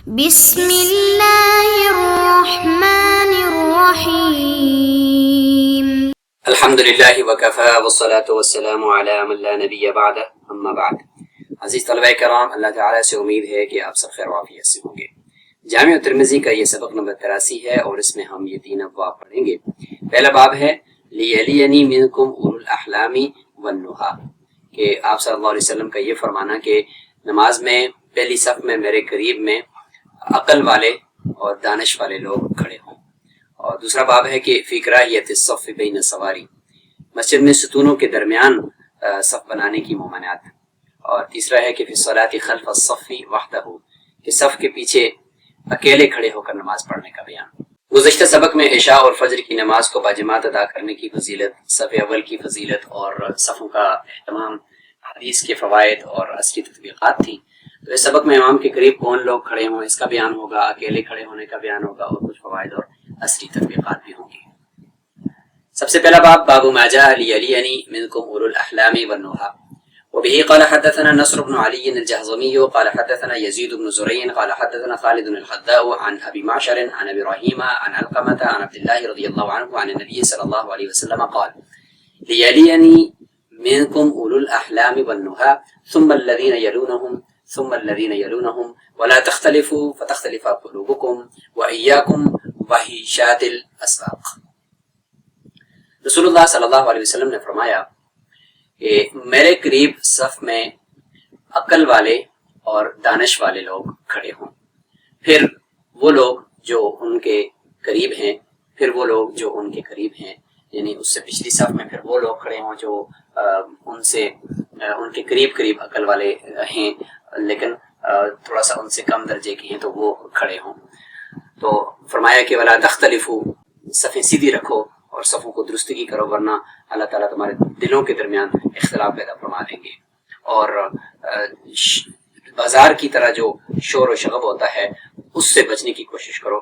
بسم اللہ الرحمن الرحیم الحمدللہ وکفی والصلاة والسلام علی من لا نبی بعدہ اما بعد۔ عزیز طلبہ کرام، اللہ تعالیٰ سے امید ہے کہ آپ سب خیر و عافیت سے ہوں گے۔ جامع ترمذی کا یہ سبق نمبر 83 ہے اور اس میں ہم یہ 3 ابواب پڑھیں گے۔ پہلا باب ہے لیلینی منکم اولو الاحلام والنہی، کہ آپ صلی اللہ علیہ وسلم کا یہ فرمانا کہ نماز میں پہلی صف میں میرے قریب میں عقل والے اور دانش والے لوگ کھڑے ہوں۔ اور دوسرا باب ہے کہ فی کراہیت الصف بین السواری، مسجد میں ستونوں کے درمیان صف بنانے کی ممانعت۔ اور تیسرا ہے کہ فی الصلاۃ خلف الصف وحدہ، کہ صف کے پیچھے اکیلے کھڑے ہو کر نماز پڑھنے کا بیان۔ گزشتہ سبق میں عشاء اور فجر کی نماز کو باجماعت ادا کرنے کی فضیلت، صف اول کی فضیلت اور صفوں کا اہتمام، حدیث کے فوائد اور عصری تطبیقات تھیں۔ تو اس سبق میں امام کے قریب کون لوگ کھڑے ہوں اس کا بیان ہوگا، اکیلے کھڑے ہونے کا بیان ہوگا اور کچھ فوائد اور عصری تطبیقات بھی ہوں گی۔ سب سے پہلا باب، باب ما جاء لیلینی منکم اولو الاحلام والنہی۔ وبه قال حدثنا نصر بن علي الجهضمي قال حدثنا يزيد بن زريع قال حدثنا خالد الحذاء عن ابي معشر عن ابي ابراهيم عن علقمة عن عبد الله رضي الله عنه عن النبي صلى الله عليه وسلم قال ليليني منكم اولو الاحلام والنهى ثم الذين يلونهم ولا تختلفوا فتختلف قلوبكم واياكم وهيشات الاسواق۔ رسول اللہ صلی اللہ علیہ وسلم نے فرمایا کہ میرے قریب صف میں عقل والے اور دانش والے لوگ کھڑے ہوں، پھر وہ لوگ جو ان کے قریب ہیں، یعنی اس سے پچھلی صف میں پھر وہ لوگ کھڑے ہوں جو ان کے قریب عقل والے ہیں لیکن تھوڑا سا ان سے کم درجے کی ہیں، تو وہ کھڑے ہوں۔ تو فرمایا کہ ولا تختلفوا، صفیں سیدھی رکھو اور صفوں کو درستگی کرو، ورنہ اللہ تعالیٰ تمہارے دلوں کے درمیان اختلاف پیدا فرما دیں گے۔ اور بازار کی طرح جو شور و شغب ہوتا ہے اس سے بچنے کی کوشش کرو۔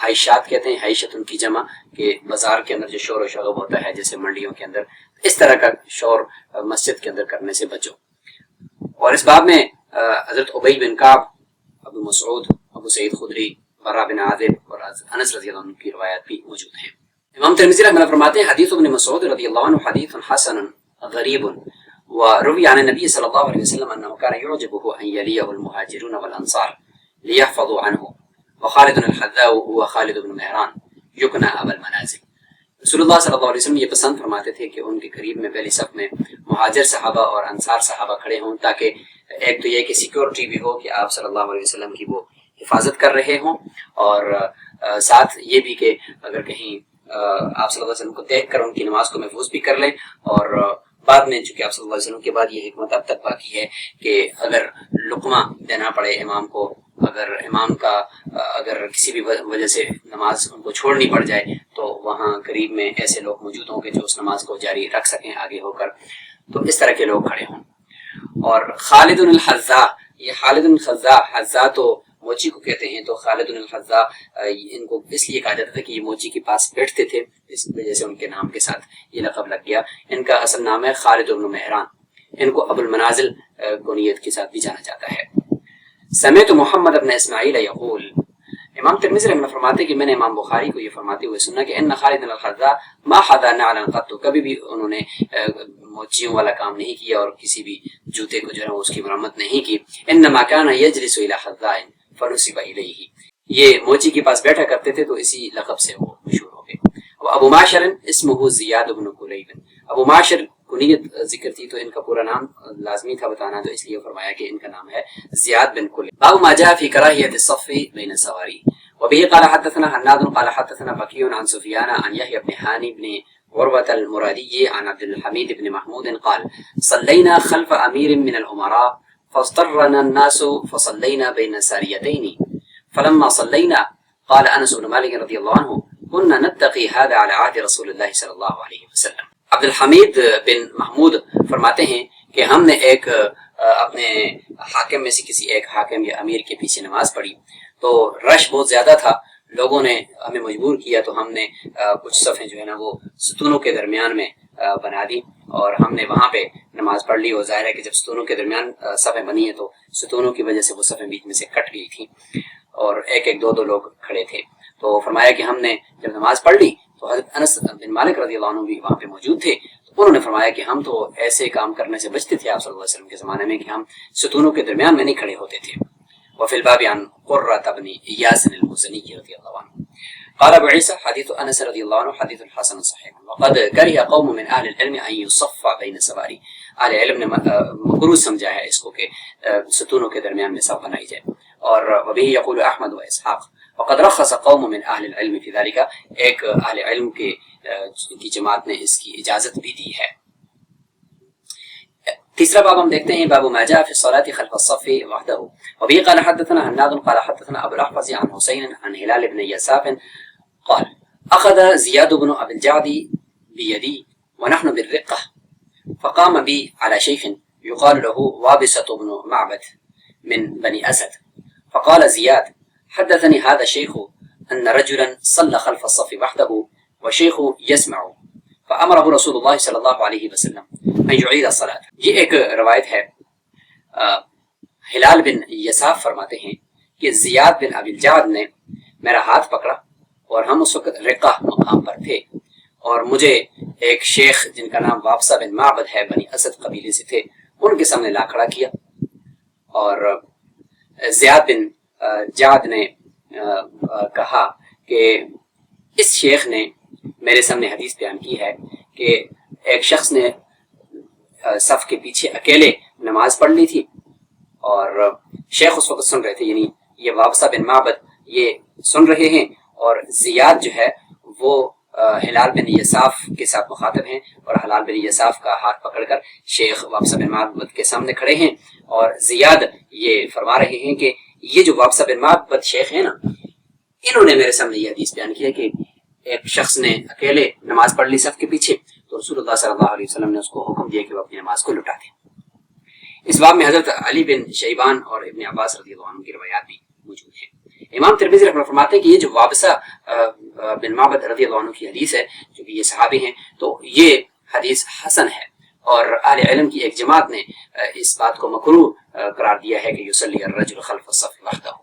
حیشات کہتے ہیں، حیشت ان کی جمع، کہ بازار کے اندر جو شور و شغب ہوتا ہے جیسے منڈیوں کے اندر، اس طرح کا شور مسجد کے اندر کرنے سے بچو۔ اور اس باب میں حضرت ابی بن کعب، ابو مسعود، ابو سعید خدری، برا بن عازب اور انس رضی اللہ عنہ کی روایات بھی موجود ہیں۔ امام ترمذی رحمہ اللہ فرماتے ہیں حدیث ابن مسعود رضی اللہ عنہ حدیث حسن غریب، وروی عن النبی صلی اللہ علیہ وسلم انه كان يعجبه ان يليه المهاجرون والانصار ليحفظوا عنه، وخالد الحذاء هو خالد بن مهران يكنى ابا المنازل۔ رسول اللہ صلی اللہ علیہ وسلم یہ پسند فرماتے تھے کہ ان کے قریب میں پہلی صف میں مہاجر صحابہ اور انصار صحابہ کھڑے ہوں، تاکہ ایک تو یہ کہ سیکورٹی بھی ہو کہ آپ صلی اللہ علیہ وسلم کی وہ حفاظت کر رہے ہوں، اور ساتھ یہ بھی کہ اگر کہیں آپ صلی اللہ علیہ وسلم کو دیکھ کر ان کی نماز کو محفوظ بھی کر لیں۔ اور بعد میں چونکہ آپ صلی اللہ علیہ وسلم کے بعد یہ حکمت اب تک باقی ہے کہ اگر لقمہ دینا پڑے امام کو، اگر امام کا اگر کسی بھی وجہ سے نماز ان کو چھوڑنی پڑ جائے تو وہاں قریب میں ایسے لوگ موجود ہوں کہ جو اس نماز کو جاری رکھ سکیں آگے ہو کر، تو اس طرح کے لوگ کھڑے ہوں۔ اور خالد الحذاء، یہ خالد الحذاء، حذاء تو موچی کو کہتے ہیں، تو خالد الحذاء ان کو اس لیے کہا جاتا تھا کہ یہ موچی کے پاس بیٹھتے تھے، اس وجہ سے ان کے نام کے ساتھ یہ لقب لگ گیا۔ ان کا اصل نام ہے خالد بن مہران، ان کو ابو المنازل کنیت کے ساتھ بھی جانا جاتا ہے۔ سمعت محمد بن اسماعیل یقول، امام ترمذی رحمہ اللہ فرماتے ہیں کہ میں نے امام بخاری کو یہ فرماتے ہوئے سنا کہ ان خالد الحذاء ما حدا نعلا قط، کبھی بھی انہوں نے موچیوں والا کام نہیں کیا اور کسی بھی جوتے کو جو ہے اس کی مرمت نہیں کی۔ انما كان يجلس الى حذاء فنسب الیہ، یہ موچی کے پاس بیٹھا کرتے تھے تو اسی لقب سے وہ مشہور ہو گئے۔ ابو معشر اسمہ زیاد بن کلیب، ابو معشر کنیت ذکر تھی تو ان کا پورا نام لازمی تھا بتانا، تو اس لیے فرمایا کہ ان کا نام ہے زیاد بن کلیب۔ باب ما جاء فی کراہیت الصف بین السواری۔ وبه قال حدثنا حناد قال حدثنا بقي عن سفيان عن يحيى بن هاني بن عروة المرادي عن عبد الحميد بن محمود قال صلينا خلف أمير من الأمراء فاضطرنا الناس فصلينا بين ساريتين فلما صلينا قال أنس بن مالك رضي الله عنه كنا نتقي هذا على عهد رسول الله صلى الله عليه وسلم۔ عبد الحمید بن محمود فرماتے ہیں کہ ہم نے ایک اپنے حاکم میں سے کسی ایک حاکم یا امیر کے پیچھے نماز پڑھی، تو رش بہت زیادہ تھا، لوگوں نے ہمیں مجبور کیا تو ہم نے کچھ صفیں جو ہے نا وہ ستونوں کے درمیان میں بنا دی اور ہم نے وہاں پہ نماز پڑھ لی. اور ظاہر ہے کہ جب ستونوں کے درمیان صفیں بنی ہیں تو ستونوں کی وجہ سے وہ صفیں بیچ میں سے کٹ گئی تھیں اور ایک ایک دو دو لوگ کھڑے تھے. تو فرمایا کہ ہم نے جب نماز پڑھ لی تو حضرت انس بن مالک رضی اللہ عنہ بھی وہاں پہ موجود تھے. تو انہوں نے فرمایا کہ ہم تو ایسے کام کرنے سے بچتے تھے آپ صلی اللہ علیہ وسلم کے زمانے میں کہ ہم ستونوں کے درمیان میں نہیں کھڑے ہوتے تھے. وفي الباب عن قرة بن إياس المزني رضي الله عنه قال أبو عيسى حديث أنس رضي الله عنه حديث حسن صحيح وقد كره قوم من أهل العلم أن يصفى بين سواري. اہل علم نے مکروہ سمجھا ہے اس کو کہ ستونوں کے درمیان میں صف بنائی جائے. اور وبه يقول احمد واسحاق وقد رخص قوم من اهل العلم في ذلك. ایک اہل علم کی جماعت نے اس کی اجازت بھی دی ہے. تیسرا باب ہم دیکھتے ہیں باب ما جاء في الصلاة خلف الصف وحده. وبه قال حدثنا هناد قال حدثنا ابو الاحوص عن حسين عن هلال بن يساف قال اخذ زياد بن ابي الجعد بيدي ونحن بالرقة فقام بي على شيخ يقال له وابصة بن معبد من بني اسد فقال زياد حدثني هذا الشيخ ان رجلا صلى خلف الصف وحده وشيخ يسمع فامره رسول الله صلى الله عليه وسلم ان يعيد الصلاة. یہ ایک روایت ہے. ہلال بن یساف فرماتے ہیں کہ زیاد بن ابی الجعد نے میرا ہاتھ پکڑا اور ہم اس وقت رقہ مقام پر تھے اور مجھے ایک شیخ جن کا نام وابصہ بن معبد ہے بنی اسد قبیلے سے تھے ان کے سامنے لا کھڑا کیا. اور زیاد بن جعد نے کہا کہ اس شیخ نے میرے سامنے حدیث بیان کی ہے کہ ایک شخص نے صف کے پیچھے اکیلے نماز پڑھ لی تھی اور شیخ اس وقت سن رہے تھے, یعنی یہ وابصہ بن معبد یہ سن رہے ہیں اور زیاد جو ہے وہ ہلال بن یساف کے ساتھ مخاطب ہیں اور ہلال بن یساف کا ہاتھ پکڑ کر شیخ وابصہ بن معبد کے سامنے کھڑے ہیں اور زیاد یہ فرما رہے ہیں کہ یہ جو وابصہ بن معبد شیخ ہیں نا انہوں نے میرے سامنے یہ حدیث بیان کیا کہ ایک شخص نے اکیلے نماز پڑھ لی صف کے پیچھے تو رسول اللہ صلی اللہ علیہ وسلم نے اس کو حکم دیا کہ وہ اپنی نماز کو لٹا دیں. اس باب میں حضرت علی بن شیبان اور ابن عباس رضی اللہ عنہ کی روایات بھی موجود ہیں. امام ترمذی رحمہ اللہ فرماتے ہیں کہ یہ جو وابصہ بن معبد رضی اللہ عنہ کی حدیث ہے جو کہ یہ صحابی ہیں تو یہ حدیث حسن ہے اور اہل علم کی ایک جماعت نے اس بات کو مکروہ قرار دیا ہے کہ یصلی الرجل خلف الصف وحدہ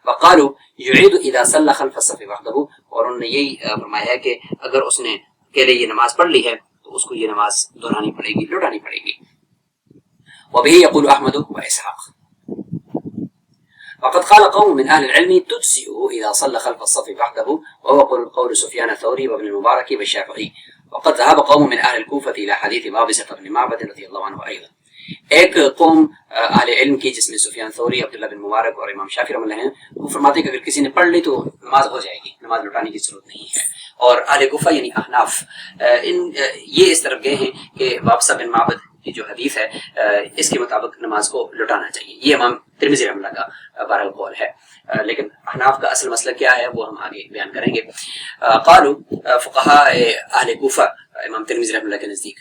وقالوا يعيد اذا صلى خلف الصف وحده. اور انہوں نے یہی فرمایا ہے کہ اگر اس نے اکیلے یہ نماز پڑھ لی ہے تو اس کو یہ نماز دہرانی پڑے گی, لوٹانی پڑے گی. وبه يقول احمد واسحاق وقد قال قوم من اهل العلم تجزئ اذا صلى خلف الصف وحده وهو قول سفيان الثوري وابن المبارك والشافعي وقد ذهب قوم من اهل الكوفة الى حديث وابصة بن معبد رضي الله عنه ايضا. ایک قوم اہل علم کی جس میں سفیان ثوری, عبداللہ بن مبارک اور امام شافعی رحمۃ اللہ ہیں وہ فرماتے ہیں کہ اگر کسی نے پڑھ لی تو نماز ہو جائے گی, نماز لوٹانے کی ضرورت نہیں ہے. اور اہل کوفہ یعنی احناف یہ اس طرف گئے ہیں کہ وابصہ بن معبد کی جو حدیث ہے اس کے مطابق نماز کو لوٹانا چاہیے. یہ امام ترمذی رحمۃ اللہ کا بہرحال قول ہے, لیکن احناف کا اصل مسئلہ کیا ہے وہ ہم آگے بیان کریں گے. قالوا فقہاء اہل کوفہ امام ترمذی رحمۃ اللہ کے نزدیک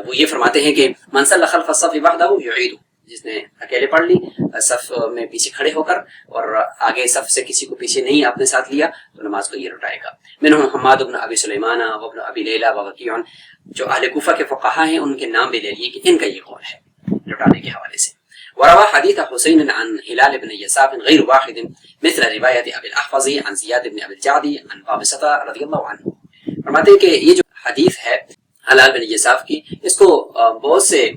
وہ یہ فرماتے ہیں کہ من صلی خلف الصف وحدہ یعید, جس نے اکیلے پڑھ لی صف میں پیچھے کھڑے ہو کر اور آگے صف سے کسی کو پیچھے نہیں اپنے ساتھ لیا تو نماز کو یہ لوٹائے گا. منہم حماد بن ابی سلیمان وابن ابی لیلہ ووکیع, جو اہل کوفہ کے فقہا ہیں ان کے نام بھی لے لیے کہ ان کا یہ قول ہے لوٹانے کے حوالے سے. وروى حديث حسين عن هلال بن يساف غير واحد مثل رواية أبي الأحفظ عن زياد بن أبي الجعد عن وابصة رضي الله عنه. فرماتے ہیں کہ یہ جو حدیث ہے ہلال بن یساف کی, اس کو بہت سے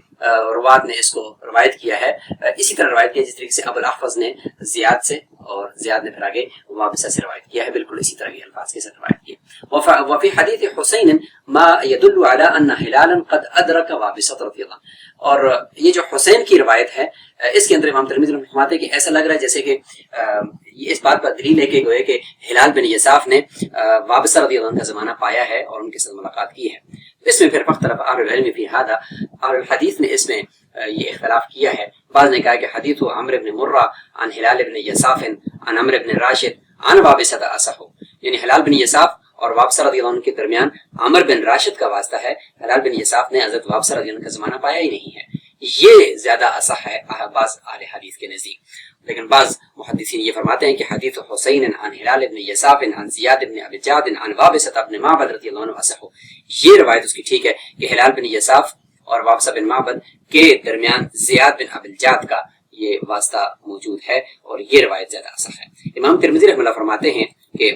روات نے اس کو روایت کیا ہے, اسی طرح روایت کیا جس طریقے سے ابو الاحفظ نے زیاد سے اور زیاد نے پھر آگے وابصہ سے روایت کیا ہے, بالکل اسی طرح کے الفاظ کے ساتھ روایت کی. وفي حديث حسين ما يدل على ان هلالا قد ادرك وابصة رضي الله. اور یہ جو حسین کی روایت ہے اس کے اندر امام ترمذی فرماتے ہیں کہ ایسا لگ رہا ہے جیسے کہ یہ اس بات پر دلیل ہے کہ گوئے کہ ہلال بن یساف نے وابصہ رضی اللہ عنہ کا زمانہ پایا ہے اور ان کے ساتھ ملاقات کی ہے. اس میں پھر فاختلف اہل العلم فی ھذا, اہل الحدیث نے اس میں یہ اختلاف کیا ہے. بعض نے کہا کہ حدیث عمرو بن مرہ عن ہلال بن یساف عن عمرو بن راشد عن وابصة اصح, یعنی ہلال بن یساف اور وابصہ رضی اللہ عنہ کے درمیان عمر بن راشد کا واسطہ ہے. ہلال بن یساف نے حضرت وابصہ رضی اللہ عنہ کا زمانہ پایا ہی نہیں ہے. یہ زیادہ اصح ہے بعض اہل حدیث کے نزدیک. لیکن بعض محدثین یہ فرماتے ہیں کہ حدیث حسین عن ہلال بن یساف عن زیاد بن ابی الجعد عن وابصہ بن معبد رضی اللہ عنہ اصح. یہ روایت اس کی ٹھیک ہے کہ ہلال بن یساف اور وابصہ بن معبد کے درمیان زیاد بن ابی الجعد کا یہ واسطہ موجود ہے اور یہ روایت زیادہ اصح ہے. امام ترمذی رحمہ اللہ فرماتے ہیں کہ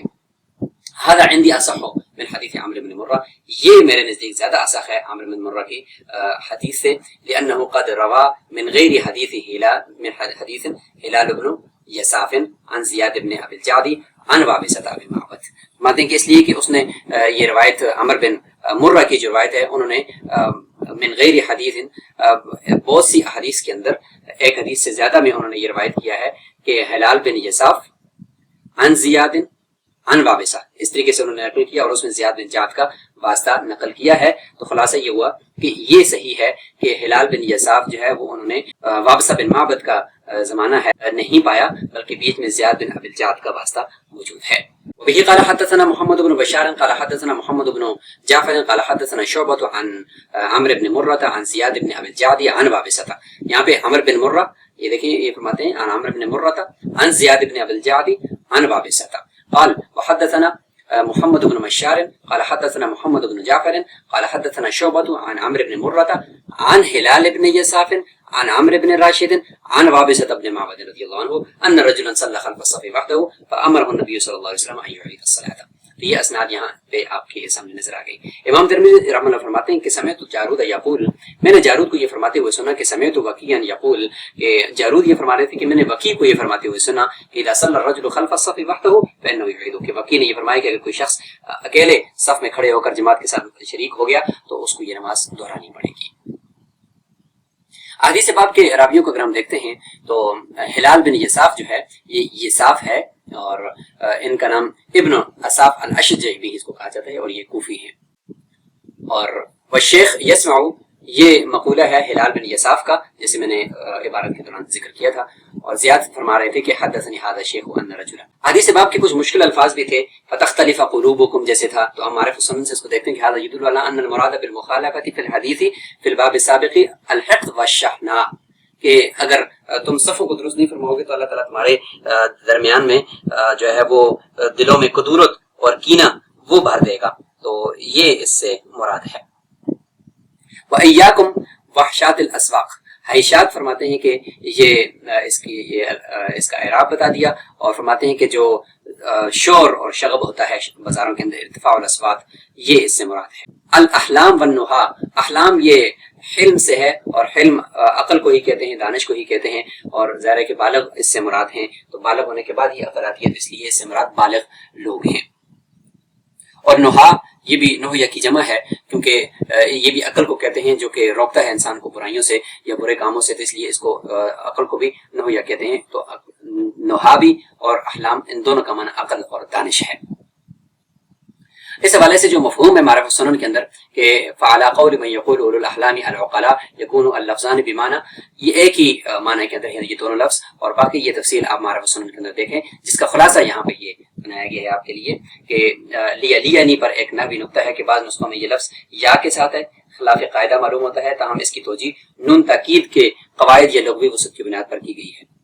هذا عندي اصح من حدیث عمرو بن مرہ، یہ میرے نزدیک زیادہ اصح ہے عمرو بن مرہ کی حدیث سے، لانه قد روى من غیر حدیث ہلال بن یساف عن زیاد بن ابی الجعد عن وابصہ بن معبد. مانتے ہیں کہ اس لیے کہ اس نے یہ روایت عمرو بن مرہ کی جو روایت ہے انہوں نے من غیر حدیث بہت سی حدیث کے اندر ایک حدیث سے زیادہ میں انہوں نے یہ روایت کیا ہے کہ ہلال بن یساف عن زیاد عن وابصہ، اس طریقے سے انہوں نے نقل کیا اور اس میں زیاد بن جعد کا واسطہ نقل کیا ہے. تو خلاصہ یہ ہوا کہ یہ صحیح ہے کہ ہلال بن یساف جو ہے وہ انہوں نے وابصہ بن معبد کا زمانہ ہے نہیں پایا، بلکہ بیچ میں زیاد بن ابی الجعد کا واسطہ موجود ہے. وبه قال حدثنا محمد بن بشار قال حدثنا محمد بن جعفر قال حدثنا شعبة عن عمرو بن مرة عن زياد بن ابي الجعد عن وابصة. یہاں پہ عمرو بن مرہ یہ دیکھیں یہ فرماتے ہیں عن عمرو بن مرة عن زياد بن ابي الجعد عن وابصة. قال وحدثنا محمد بن بشار قال حدثنا محمد بن جعفر قال حدثنا شعبة عن عمرو بن مرة عن هلال بن يساف عن عمرو بن راشد عن وابصة بن معبد رضي الله عنه أن رجلا صلى خلف الصف وحده فأمره النبي صلى الله عليه وسلم أن يعيد الصلاة. تو یہ اسناد یہاں پہ آپ کے سامنے نظر آ گئی. امام ترمذی رحمہ اللہ فرماتے ہیں کہ سمعت جارود یقول، میں نے جارود کو یہ فرماتے ہوئے سنا کہ سمعت وکیعا یقول، کہ جارود یہ فرما رہے تھے کہ میں نے وکیع کو یہ فرماتے ہوئے سنا کہ اذا صلى الرجل خلف الصف وحده فانه يعيد، کہ وکیع نے یہ فرمایا کہ اگر کوئی شخص اکیلے صف میں کھڑے ہو کر جماعت کے ساتھ شریک ہو گیا تو اس کو یہ نماز دہرانی پڑے گی. حدیث باب کے راویوں کو اگر ہم دیکھتے ہیں تو ہلال بن یساف جو ہے یہ یساف ہے اور ان کا نام ابن اصاف الاشجعی بھی اس کو کہا جاتا ہے اور یہ کوفی ہیں. اور والشیخ یسمع یہ مقولہ ہے ہلال بن یساف کا جیسے میں نے عبارت کے دوران ذکر کیا تھا. اور زیاد فرما رہے تھے کہ حدثنی ھذا الشیخ ان رجلا. حدیث باب کے کچھ مشکل الفاظ بھی تھے، فتختلف قلوبکم جیسے تھا، تو ہم معرف السنن سے اس کو دیکھتے ہیں کہ ھذا يدل على ان المراد بالمخالفه في الحديث في الباب السابق الحقد والشحناء، کہ اگر تم صفوں کو درست نہیں فرماؤ گے تو اللہ تعالیٰ تمہارے درمیان میں جو ہے وہ دلوں میں کدورت اور کینہ وہ بھر دے گا. تو یہ اس سے مراد ہے. وَإِيَّاكُمْ وَحْشَاتِ الْأَسْوَاقِ، حیشات فرماتے ہیں کہ یہ اس کا اعراب بتا دیا اور فرماتے ہیں کہ جو شور اور شغب ہوتا ہے بازاروں کے اندر، ارتفاع الاصوات، یہ اس سے مراد ہے. الاحلام والنہا، احلام یہ حلم سے ہے اور حلم عقل کو ہی کہتے ہیں، دانش کو ہی کہتے ہیں، اور ظاہر ہے کہ بالغ اس سے مراد ہیں، تو بالغ ہونے کے بعد ہی عقل آتی ہے، اس لیے اس سے مراد بالغ لوگ ہیں. اور نہا یہ بھی نہیا کی جمع ہے کیونکہ یہ بھی عقل کو کہتے ہیں جو کہ روکتا ہے انسان کو برائیوں سے یا برے کاموں سے، تو اس لیے اس کو عقل کو بھی نہیا کہتے ہیں. تو نہا بھی اور احلام ان دونوں کا معنی عقل اور دانش ہے. اس حوالے سے جو مفہوم ہے معرف السنن کے اندر کہ فعلى قول من يقول اولو الاحلام العقلاء يكون اللفظان بمعنى، یہ ایک ہی معنی کے اندر ہے یہ دونوں لفظ، اور باقی یہ تفصیل آپ معرف السنن کے اندر دیکھیں جس کا خلاصہ یہاں پہ یہ بنایا گیا ہے آپ کے لیے کہ لیانی پر ایک نحوی نقطہ ہے کہ بعض نسخوں میں یہ لفظ یا کے ساتھ ہے، خلاف قاعدہ معلوم ہوتا ہے، تاہم اس کی توجیہ نون تاکید کے قواعد یا لغوی وسعت کی بنیاد پر کی گئی ہے.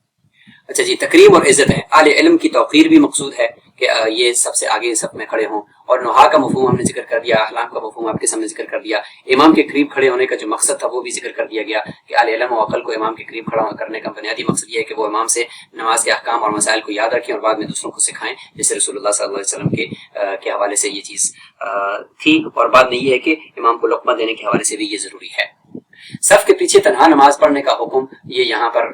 اچھا جی، تکریم اور عزت ہے، اہل علم کی توقیر بھی مقصود ہے کہ یہ سب سے آگے سب میں کھڑے ہوں، اور نہا کا مفہوم ہم نے ذکر کر دیا، احلام کا مفہوم آپ کے سامنے ذکر کر دیا، امام کے قریب کھڑے ہونے کا جو مقصد تھا وہ بھی ذکر کر دیا گیا کہ اہل علم و عقل کو امام کے قریب کھڑا کرنے کا بنیادی مقصد یہ ہے کہ وہ امام سے نماز کے احکام اور مسائل کو یاد رکھیں اور بعد میں دوسروں کو سکھائیں، جیسے رسول اللہ صلی اللہ علیہ وسلم کے حوالے سے یہ چیز تھی. اور بعد میں یہ ہے کہ امام کو لقمہ دینے کے حوالے سے بھی یہ ضروری ہے. صف کے پیچھے تنہا نماز پڑھنے کا حکم، یہ یہاں پر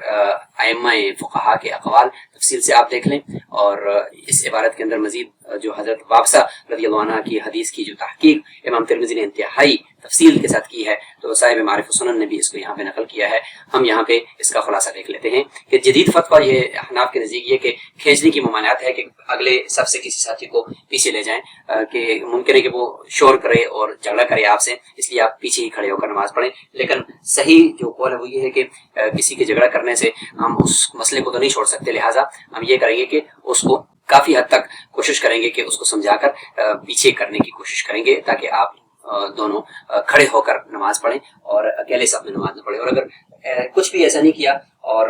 ائمہ فقہا کے اقوال تفصیل سے آپ دیکھ لیں، اور اس عبارت کے اندر مزید جو حضرت وابصہ رضی اللہ عنہ کی حدیث کی جو تحقیق امام ترمذی نے انتہائی تفصیل کے ساتھ کی ہے، تو صاحب معرف السنن نے بھی اس کو یہاں پہ نقل کیا ہے. ہم یہاں پہ اس کا خلاصہ دیکھ لیتے ہیں کہ جدید فتویٰ یہ احناف کے نزدیک یہ کہ کھینچنے کی ممانعت ہے کہ اگلے صف سے کسی ساتھی کو پیچھے لے جائیں، کہ ممکن ہے کہ وہ شور کرے اور جھگڑا کرے آپ سے، اس لیے آپ پیچھے ہی کھڑے ہو کر نماز پڑھیں. لیکن صحیح جو قول ہے وہ یہ ہے کہ کسی کے جھگڑا کرنے سے ہم اس مسئلے کو تو نہیں چھوڑ سکتے، لہٰذا ہم یہ کریں گے کہ اس کو کافی حد تک کوشش کریں گے کہ اس کو سمجھا کر پیچھے کرنے کی کوشش کریں گے تاکہ آپ دونوں کھڑے ہو کر نماز پڑھیں اور اکیلے صف میں نماز نہ پڑھیں. اور اگر کچھ بھی ایسا نہیں کیا اور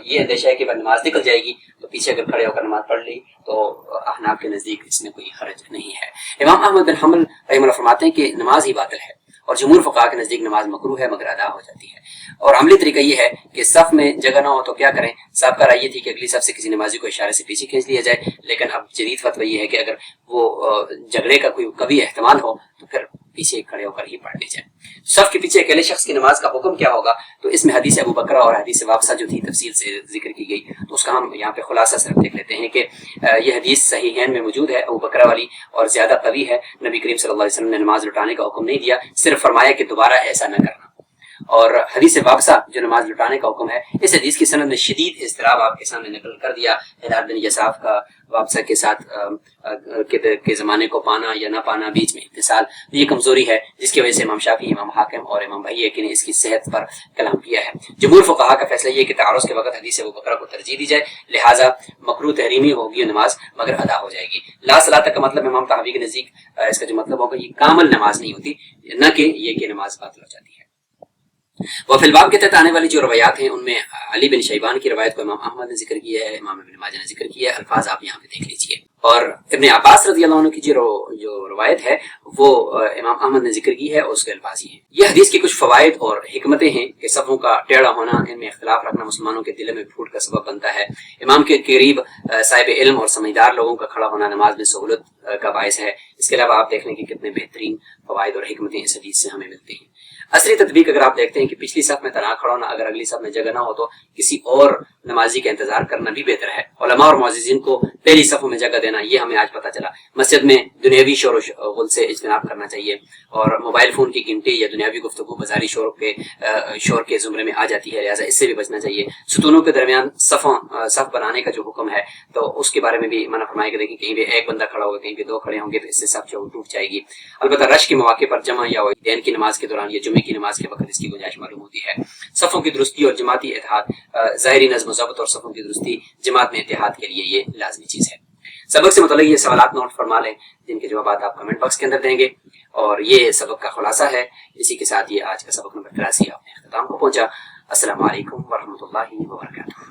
یہ اندیشہ ہے کہ نماز نکل جائے گی تو پیچھے اگر کھڑے ہو کر نماز پڑھ لی تو احناف کے نزدیک اس میں کوئی حرج نہیں ہے. امام احمد بن حنبل رحمہ اللہ فرماتے ہیں کہ نماز ہی باطل ہے اور جمہور فقہا کے نزدیک نماز مکروہ ہے مگر ادا ہو جاتی ہے. اور عملی طریقہ یہ ہے کہ صف میں جگہ نہ ہو تو کیا کریں. سابقہ رائے یہ تھی کہ اگلی صف سے کسی نمازی کو اشارے سے پیچھے کھینچ لیا جائے، لیکن اب جدید فتوی یہ ہے کہ اگر وہ جھگڑے کا کوئی قوی احتمال ہو تو پھر پیچھے کھڑے ہو کر ہی پڑھ لی جائے. صف کے پیچھے اکیلے شخص کی نماز کا حکم کیا ہوگا؟ تو اس میں حدیث ابو بکرہ اور حدیث وابسہ جو تھی تفصیل سے ذکر کی گئی، تو اس کا ہم یہاں پہ خلاصہ صرف دیکھ لیتے ہیں کہ یہ حدیث صحیحین میں موجود ہے ابو بکرہ والی اور زیادہ قوی ہے. نبی کریم صلی اللہ علیہ وسلم نے نماز لٹانے کا حکم نہیں دیا، صرف فرمایا کہ دوبارہ ایسا نہ کرنا. اور حدیث وابسہ جو نماز لٹانے کا حکم ہے، اس حدیث کی سند میں شدید اضطراب آپ کے سامنے نقل کر دیا. ہلال بن یساف کا وابسہ کے ساتھ کے زمانے کو پانا یا نہ پانا، بیچ میں اتصال، یہ کمزوری ہے جس کی وجہ سے امام شافعی، امام حاکم اور امام بھائی نے اس کی صحت پر کلام کیا ہے. جمہور فقہا کا فیصلہ یہ کہ تعارض کے وقت حدیث ابو بکرہ کو ترجیح دی جائے، لہٰذا مکروہ تحریمی ہوگی نماز مگر ادا ہو جائے گی. لا صلاۃ کا مطلب امام طحاوی کے نزدیک اس کا جو مطلب ہوگا یہ کامل نماز نہیں ہوتی، نہ کہ یہ کہ نماز باطل ہو جاتی ہے. وہ فی الباب کے تحت آنے والی جو روایات ہیں ان میں علی بن شیبان کی روایت کو امام احمد نے ذکر کیا ہے، امام ابن ماجہ نے ذکر کیا ہے. الفاظ آپ یہاں پہ دیکھ لیجئے. اور ابن عباس رضی اللہ عنہ کی جو روایت ہے وہ امام احمد نے ذکر کی ہے اور اس کے الفاظ یہ ہیں. یہ حدیث کی کچھ فوائد اور حکمتیں ہیں کہ صفوں کا ٹیڑھا ہونا، ان میں اختلاف رکھنا مسلمانوں کے دل میں پھوٹ کا سبب بنتا ہے. امام کے قریب صاحب علم اور سمجھدار لوگوں کا کھڑا ہونا نماز میں سہولت کا باعث ہے. اس کے علاوہ آپ دیکھ لیں کہ کتنے بہترین فوائد اور حکمتیں اس حدیث سے ہمیں ملتی ہیں. عصری تطبیق اگر آپ دیکھتے ہیں کہ پچھلی صف میں تنہا کھڑا ہونا، اگر اگلی صف میں جگہ نہ ہو تو کسی اور نمازی کا انتظار کرنا بھی بہتر ہے. علماء اور معززین کو پہلی صفوں میں جگہ دینا، یہ ہمیں آج پتہ چلا. مسجد میں دنیاوی شور و غل سے اجتناب کرنا چاہیے اور موبائل فون کی گھنٹی یا دنیاوی گفتگو بازاری شور کے زمرے میں آ جاتی ہے، لہٰذا اس سے بھی بچنا چاہیے. ستونوں کے درمیان صف بنانے کا جو حکم ہے تو اس کے بارے میں بھی منع فرمایا کہ دیکھیں کہیں بھی ایک بندہ کھڑا ہوگا، کہیں بھی دو کھڑے ہوں گے تو اس سے صف جو ٹوٹ جائے گی. البتہ رش کے مواقع پر جمع یا عیدین کی نماز کے دوران یا جمعے کی نماز کے وقت اس کی گنجائش معلوم ہوتی ہے. صفوں کی درستی اور جماعتی اتحاد، ظاہری نظم و ضبط اور صفوں کی درستی جماعت میں اتحاد کے لیے یہ لازمی چیز ہے. سبق سے متعلق یہ سوالات نوٹ فرما لیں جن کے جوابات آپ کمنٹ باکس کے اندر دیں گے، اور یہ سبق کا خلاصہ ہے. اسی کے ساتھ یہ آج کا سبق نمبر 83 اپنے اختتام کو پہنچا. السلام علیکم ورحمۃ اللہ وبرکاتہ.